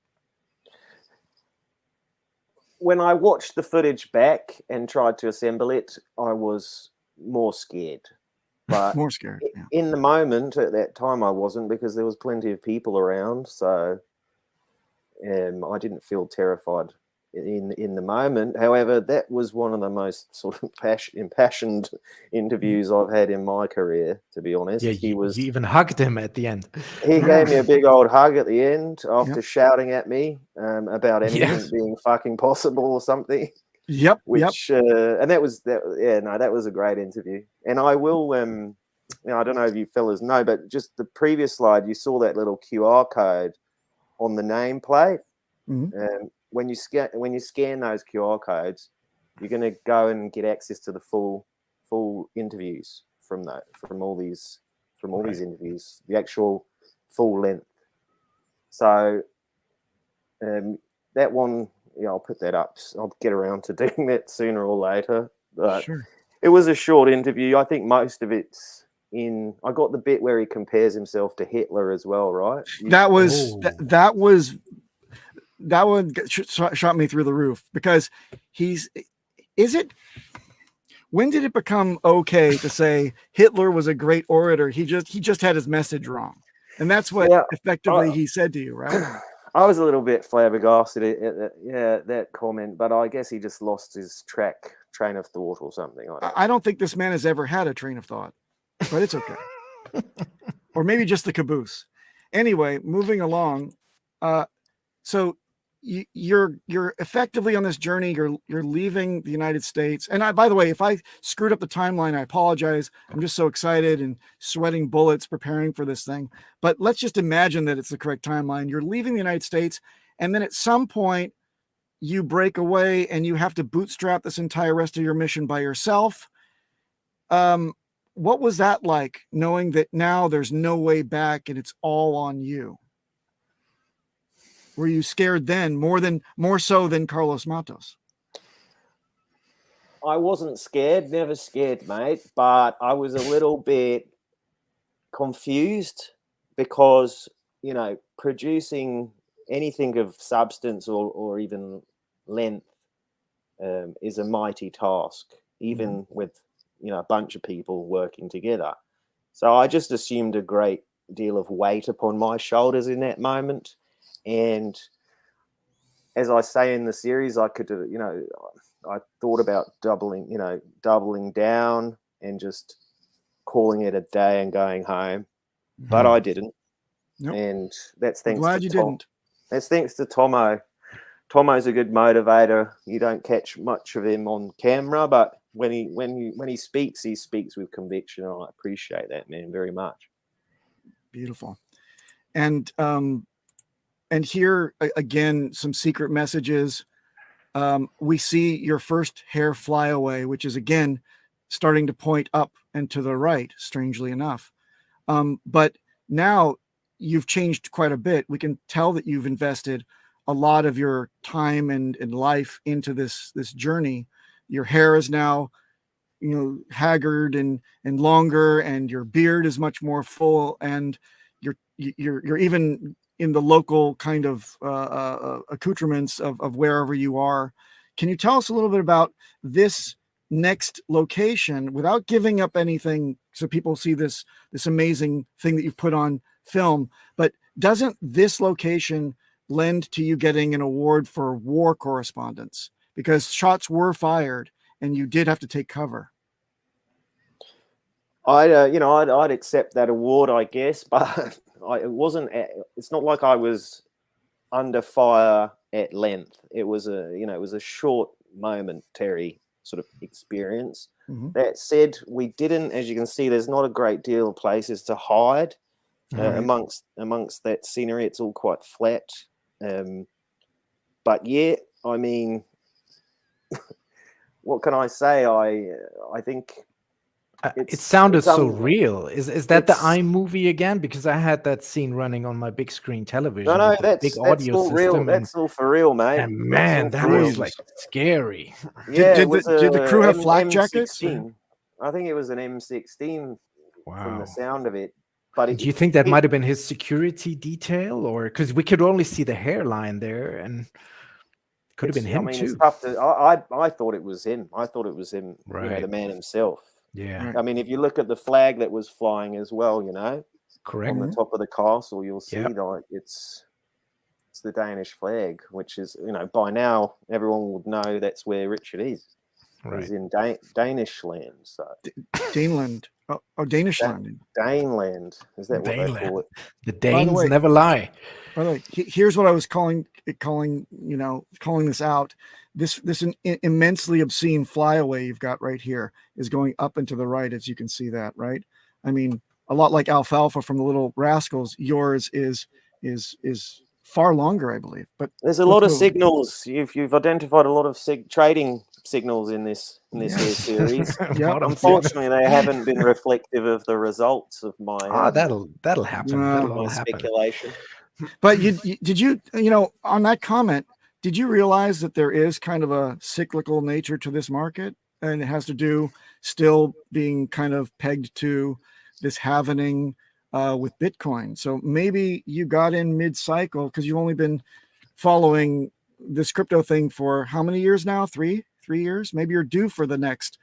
When I watched the footage back and tried to assemble it, I was more scared. But more scared. Yeah. In the moment at that time, I wasn't, because there was plenty of people around, so I didn't feel terrified in the moment. However, that was one of the most sort of impassioned interviews I've had in my career, to be honest. Yeah, you even hugged him at the end. He gave me a big old hug at the end after shouting at me about anything being fucking possible or something. Yep. And that was a great interview. And I will, I don't know if you fellas know, but just the previous slide, you saw that little QR code on the nameplate. Mm-hmm. When you scan those QR codes, you're going to go and get access to the full interviews from all these interviews, the actual full length. So that one, I'll put that up. I'll get around to doing that sooner or later. But sure. It was a short interview. I think most of it's in. I got the bit where he compares himself to Hitler as well, right? That one shot me through the roof, because when did it become okay to say Hitler was a great orator? He just had his message wrong. And that's what effectively he said to you, right? I was a little bit flabbergasted at that comment, but I guess he just lost his train of thought or something. I don't think this man has ever had a train of thought, but it's okay. Or maybe just the caboose. Anyway, moving along. So you're effectively on this journey. You're leaving the United States. And by the way, if I screwed up the timeline, I apologize. I'm just so excited and sweating bullets preparing for this thing. But let's just imagine that it's the correct timeline. You're leaving the United States, and then at some point you break away and you have to bootstrap this entire rest of your mission by yourself. What was that like, knowing that now there's no way back and it's all on you? Were you scared then more so than Carlos Matos? I wasn't scared, never scared, mate, but I was a little bit confused, because, producing anything of substance or even length is a mighty task. even with, a bunch of people working together. So I just assumed a great deal of weight upon my shoulders in that moment. And as I say in the series, I could, I thought about doubling down and just calling it a day and going home, but I didn't. Nope. And that's I'm thanks glad to you Tom. didn't. That's thanks to Tomo. Tomo's a good motivator. You don't catch much of him on camera, but when he speaks with conviction. And I appreciate that, man, very much. Beautiful. And here again, some secret messages. We see your first hair fly away, which is again starting to point up and to the right, strangely enough. But now you've changed quite a bit. We can tell that you've invested a lot of your time and life into this journey. Your hair is now, haggard and longer, and your beard is much more full, and you're even in the local kind of accoutrements of wherever you are. Can you tell us a little bit about this next location without giving up anything, so people see this amazing thing that you've put on film? But doesn't this location lend to you getting an award for war correspondence, because shots were fired and you did have to take cover? I'd accept that award, I guess, but it's not like I was under fire at length. It was a short momentary sort of experience. That said, we didn't, as you can see, there's not a great deal of places to hide amongst that scenery. It's all quite flat. But yeah, I mean, what can I say? I think it sounded so real. Is that the iMovie again? Because I had that scene running on my big screen television. No, with the that's big audio all real. system. That's all for real, mate. And man, that was like scary. Yeah, did the crew have flak jackets? M16. I think it was an M16 from the sound of it. But do you think that might have been his security detail, or because we could only see the hairline there, and could have been him too? It's tough to. I thought it was him. I thought it was him. Right. The man himself. Yeah. Right. I mean, if you look at the flag that was flying as well, correct, on the top of the castle, you'll see like it's the Danish flag, which is, by now everyone would know that's where Richard is. Right. He's in Danish land. So Daneland. Oh, Danish land. Daneland. Is that what they call it? The Danes never lie. By the way, here's what I was calling this out. This immensely obscene flyaway you've got right here is going up and to the right, as you can see that, right? I mean, a lot like Alfalfa from the Little Rascals, yours is far longer, I believe. But there's a lot of signals. You've identified a lot of trading signals in this series. Unfortunately, they haven't been reflective of the results of my that'll happen. My speculation. But did you on that comment, did you realize that there is kind of a cyclical nature to this market, and it has to do still being kind of pegged to this halvening with Bitcoin? So maybe you got in mid-cycle because you've only been following this crypto thing for how many years now? Three years? Maybe you're due for the next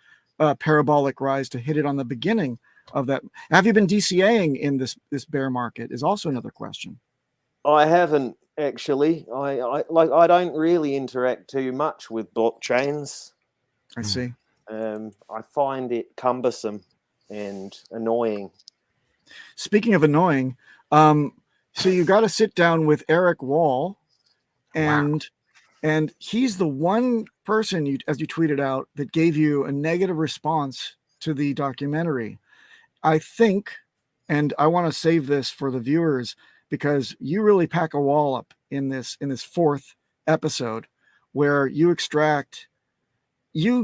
parabolic rise to hit it on the beginning of that. Have you been DCAing in this bear market is also another question. I haven't actually. I don't really interact too much with blockchains. I see. I find it cumbersome and annoying. Speaking of annoying, so you got to sit down with Eric Wall, and he's the one person, as you tweeted out, that gave you a negative response to the documentary. I think, and I want to save this for the viewers, because you really pack a wall up in this fourth episode, where you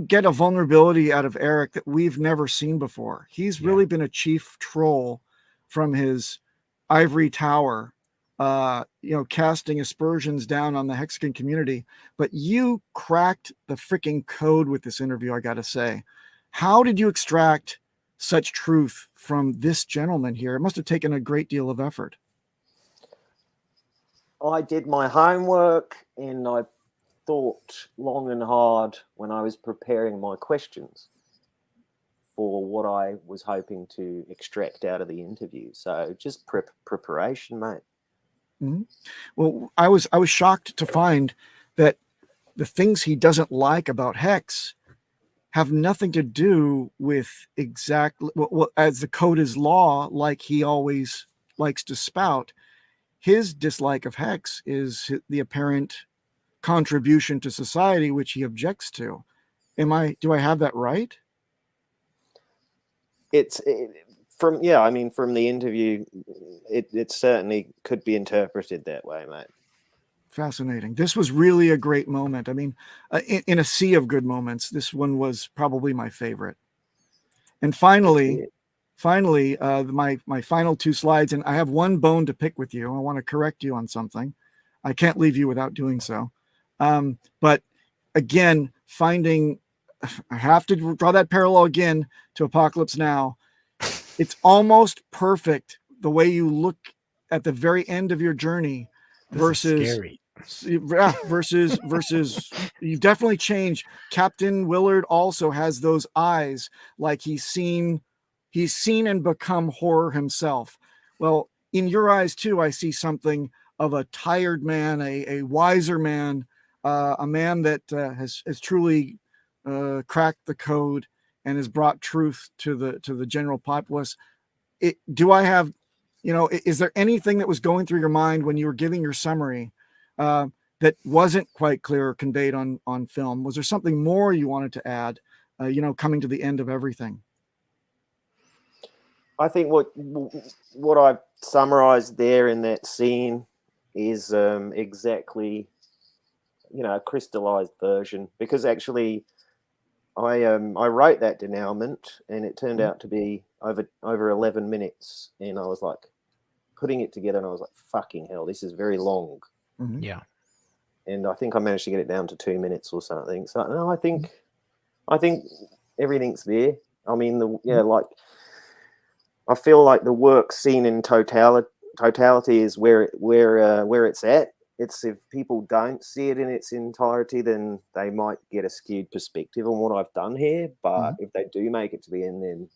get a vulnerability out of Eric that we've never seen before. He's really been a chief troll from his ivory tower, casting aspersions down on the Hexagon community. But you cracked the freaking code with this interview, I got to say. How did you extract such truth from this gentleman here? It must have taken a great deal of effort. I did my homework and I thought long and hard when I was preparing my questions. for what I was hoping to extract out of the interview. So just preparation, mate. Mm-hmm. Well, I was shocked to find that the things he doesn't like about Hex have nothing to do with exactly well, as the code is law, like he always likes to spout. His dislike of Hex is the apparent contribution to society, which he objects to. Do I have that right? From the interview, it certainly could be interpreted that way, mate. Fascinating. This was really a great moment. I mean, in a sea of good moments, this one was probably my favorite. And finally, my final 2 slides, and I have one bone to pick with you. I want to correct you on something. I can't leave you without doing so. But again, I have to draw that parallel again to Apocalypse Now. It's almost perfect the way you look at the very end of your journey versus you definitely changed. Captain Willard also has those eyes like he's seen and become horror himself. Well, in your eyes too, I see something of a tired man, a wiser man, a man that has truly cracked the code and has brought truth to the general populace. Is there anything that was going through your mind when you were giving your summary that wasn't quite clear or conveyed on film? Was there something more you wanted to add, coming to the end of everything? I think what I've summarized there in that scene is exactly, a crystallized version, because actually I wrote that denouement and it turned out to be over 11 minutes, and I was like putting it together and I was like, fucking hell, this is very long. Mm-hmm. Yeah. And I think I managed to get it down to 2 minutes or something. So no, I think everything's there. I mean, I feel like the work seen in totality is where it's at. It's if people don't see it in its entirety, then they might get a skewed perspective on what I've done here. But if they do make it to the end, then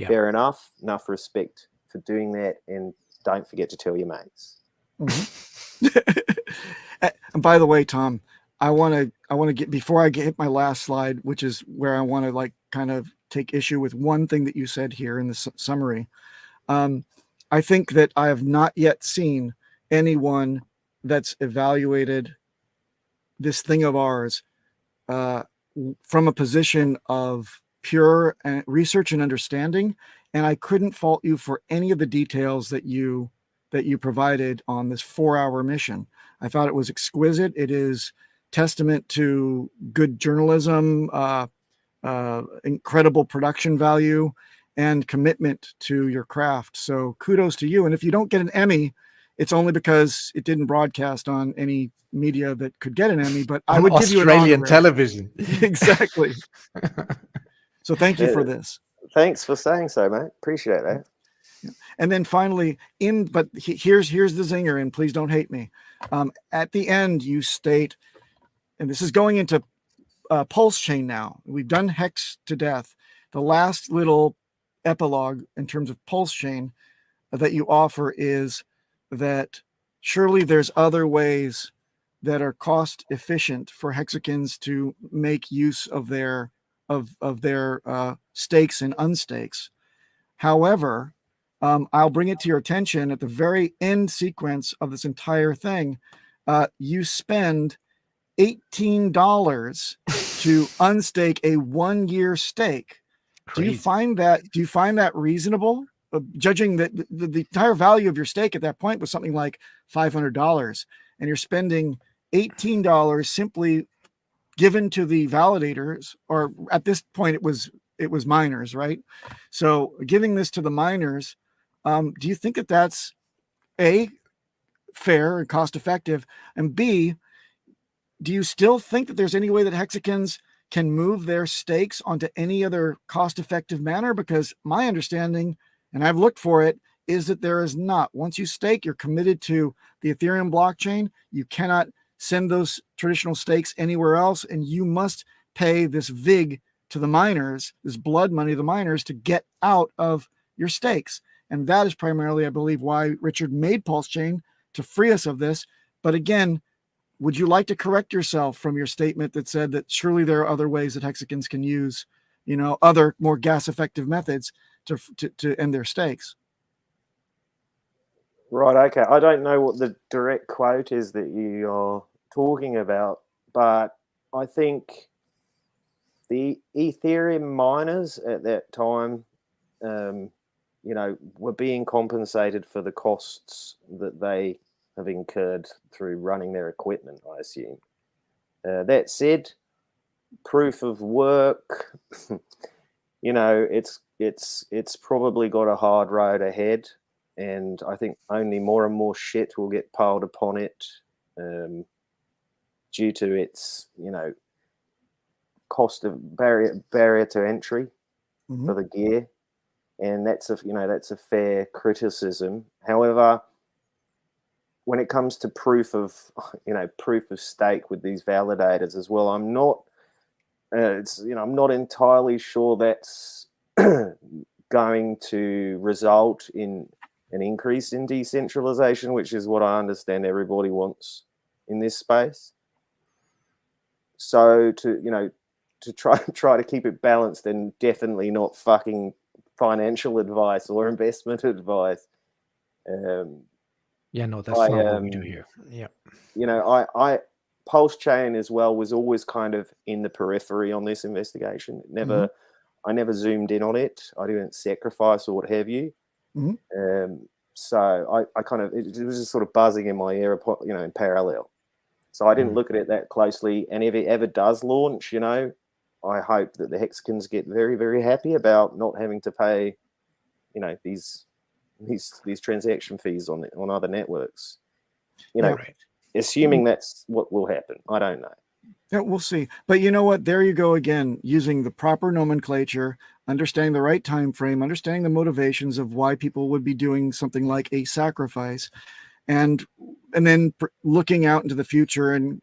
fair enough. Enough respect for doing that, and don't forget to tell your mates. And by the way, Tom, I want to get, before I hit my last slide, which is where I want to kind of take issue with one thing that you said here in the summary. I think that I have not yet seen anyone that's evaluated this thing of ours from a position of pure research and understanding. And I couldn't fault you for any of the details that you provided on this 4-hour mission. I thought it was exquisite. It is testament to good journalism, incredible production value, and commitment to your craft. So kudos to you. And if you don't get an Emmy, it's only because it didn't broadcast on any media that could get an Emmy, but I would give you an Australian honorary. television. Exactly. So thank you for this. Thanks for saying so, mate. Appreciate that. And then finally, here's the zinger, and please don't hate me. At the end, you state, and this is going into Pulsechain now. We've done Hex to death. The last little epilogue in terms of Pulsechain that you offer is that surely there's other ways that are cost efficient for Hexicans to make use of their stakes and unstakes. However, I'll bring it to your attention at the very end sequence of this entire thing. You spend $18 to unstake a 1-year stake. Crazy. Do you find that reasonable? Judging that the entire value of your stake at that point was something like $500, and you're spending $18 simply given to the validators, or at this point it was miners, right? So giving this to the miners, do you think that that's A, fair and cost effective, and B, do you still think that there's any way that Hexicans can move their stakes onto any other cost effective manner? Because my understanding, and I've looked for it, is that there is not. Once you stake, you're committed to the Ethereum blockchain. You cannot send those traditional stakes anywhere else, and you must pay this VIG to the miners, this blood money to the miners to get out of your stakes. And that is primarily, I believe, why Richard made Pulsechain, to free us of this. But again, would you like to correct yourself from your statement that said that surely there are other ways that hexagons can use, other more gas effective methods to end their stakes? Right, okay. I don't know what the direct quote is that you are talking about, but I think the Ethereum miners at that time, were being compensated for the costs that they have incurred through running their equipment, I assume. That said, proof of work, it's probably got a hard road ahead. And I think only more and more shit will get piled upon it due to its, cost of barrier to entry for the gear, and that's a fair criticism. However, when it comes to proof of stake with these validators as well, I'm not entirely sure that's going to result in an increase in decentralization, which is what I understand everybody wants in this space. So to try to keep it balanced, and definitely not fucking financial advice or investment advice. Yeah, no, that's not what we do here. Yeah. I Pulsechain as well was always kind of in the periphery on this investigation. I never zoomed in on it. I didn't sacrifice or what have you. So I kind of, it was just sort of buzzing in my ear, in parallel. So I didn't look at it that closely. And if it ever does launch, I hope that the hexagons get very, very happy about not having to pay, these transaction fees on other networks. Assuming that's what will happen. I don't know. Yeah, we'll see. But you know what? There you go again, using the proper nomenclature, understanding the right time frame, understanding the motivations of why people would be doing something like a sacrifice, and then looking out into the future, and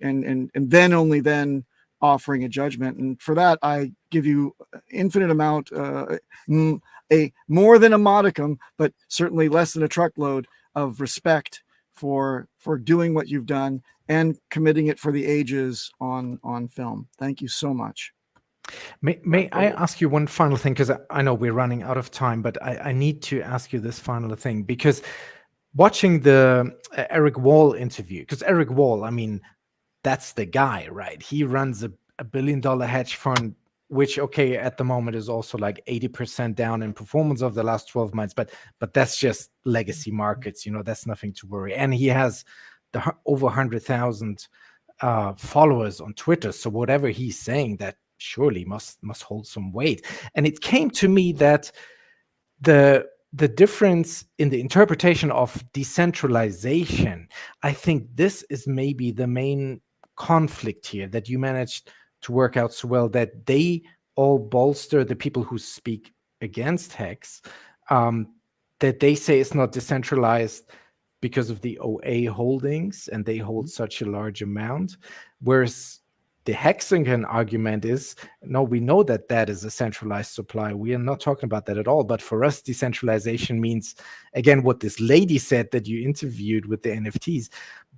then only then offering a judgment. And for that, I give you infinite amount, a more than a modicum, but certainly less than a truckload of respect for doing what you've done and committing it for the ages on film. Thank you so much. May I ask you one final thing? Because I know we're running out of time, but I need to ask you this final thing, because watching the Eric Wall interview, because Eric Wall, I mean, that's the guy, right? He runs a $1 billion hedge fund, which, okay, at the moment is also like 80% down in performance of the last 12 months, but that's just legacy markets, that's nothing to worry. And he has over 100,000 followers on Twitter. So whatever he's saying, that surely must hold some weight. And it came to me that the difference in the interpretation of decentralization, I think this is maybe the main conflict here that you managed to work out so well, that they all bolster the people who speak against Hex, that they say it's not decentralized because of the OA holdings, and they hold such a large amount, whereas the hexagon argument is, no, we know that is a centralized supply. We are not talking about that at all. But for us, decentralization means, again, what this lady said that you interviewed with the NFTs,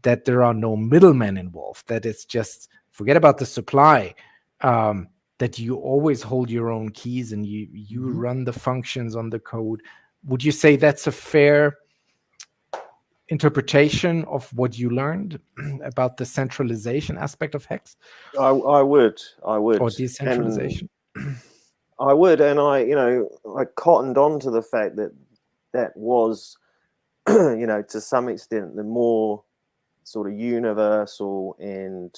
that there are no middlemen involved, that it's just, forget about the supply, that you always hold your own keys and you run the functions on the code. Would you say that's a fair interpretation of what you learned about the centralization aspect of Hex? I would. Or decentralization? I would, and I cottoned on to the fact that was, to some extent, the more sort of universal and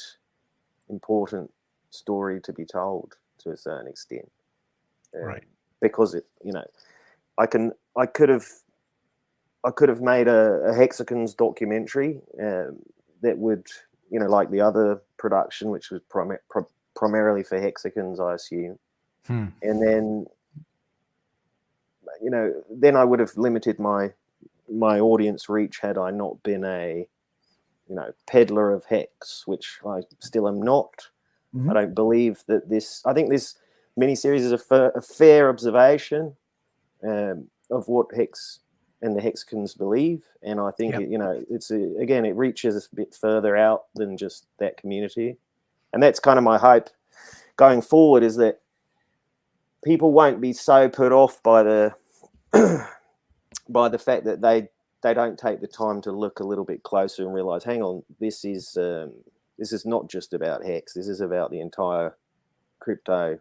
important story to be told to a certain extent. Right. Because I could have made a hexagons documentary that would, like the other production, which was primarily for hexagons, I assume. And then, then I would have limited my audience reach had I not been a, peddler of Hex, which I still am not. I don't believe that I think this miniseries is a fair observation of what Hex and the Hexicans believe, and I think again it reaches a bit further out than just that community, and that's kind of my hope going forward, is that people won't be so put off by the by the fact that they don't take the time to look a little bit closer and realize, hang on, this is not just about Hex. This is about the entire crypto,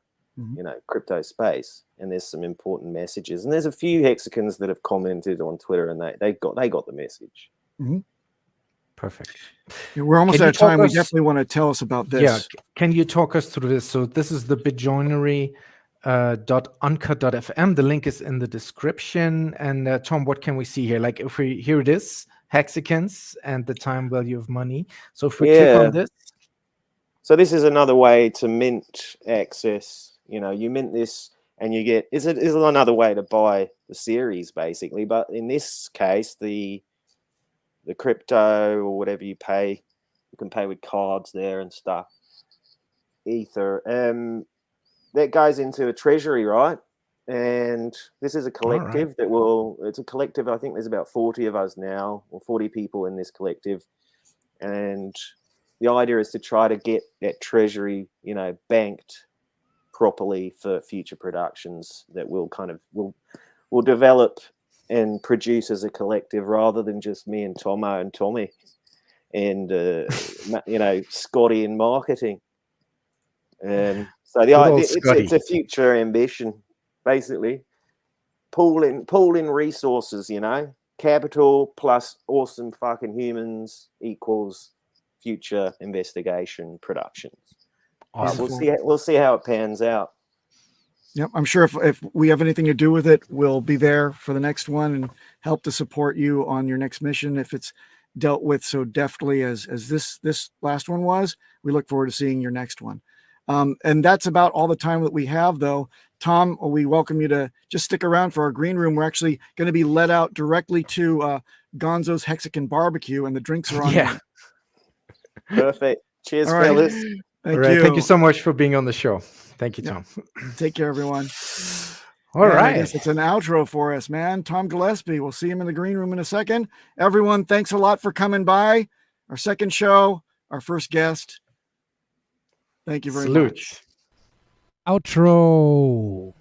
crypto space. And there's some important messages. And there's a few Hexicans that have commented on Twitter, and they got the message. Mm-hmm. Perfect. Yeah, we're almost out of time. We definitely want to tell us about this. Yeah. Can you talk us through this? So this is the bitjoinery.uncut.fm. The link is in the description. And Tom, what can we see here? Like if we here it is, Hexicans and the time value of money. So if we click on this. So this is another way to mint access. You mint this and you get is another way to buy the series basically. But in this case, the crypto or whatever you pay, you can pay with cards there and stuff. Ether. That goes into a treasury, right? And this is a collective it's a collective. I think there's about 40 of us now, or 40 people in this collective. And the idea is to try to get that treasury, banked properly for future productions that will develop and produce as a collective, rather than just me and Tomo and Tommy and Scotty in marketing. So the idea it's a future ambition, basically. Pooling resources, capital plus awesome fucking humans equals future investigation productions. Awesome. We'll see how it pans out. Yep, I'm sure if we have anything to do with it, we'll be there for the next one and help to support you on your next mission if it's dealt with so deftly as this last one was. We look forward to seeing your next one. And that's about all the time that we have, though. Tom, we welcome you to just stick around for our green room. We're actually going to be led out directly to Gonzo's Hexican Barbecue, and the drinks are on. Yeah. Perfect. Cheers, fellas. Thank you. Thank you so much for being on the show. Thank you, Tom. Take care, everyone. All right. I guess it's an outro for us, man. Tom Gillespie. We'll see him in the green room in a second. Everyone, thanks a lot for coming by. Our second show, our first guest. Thank you very much. Outro.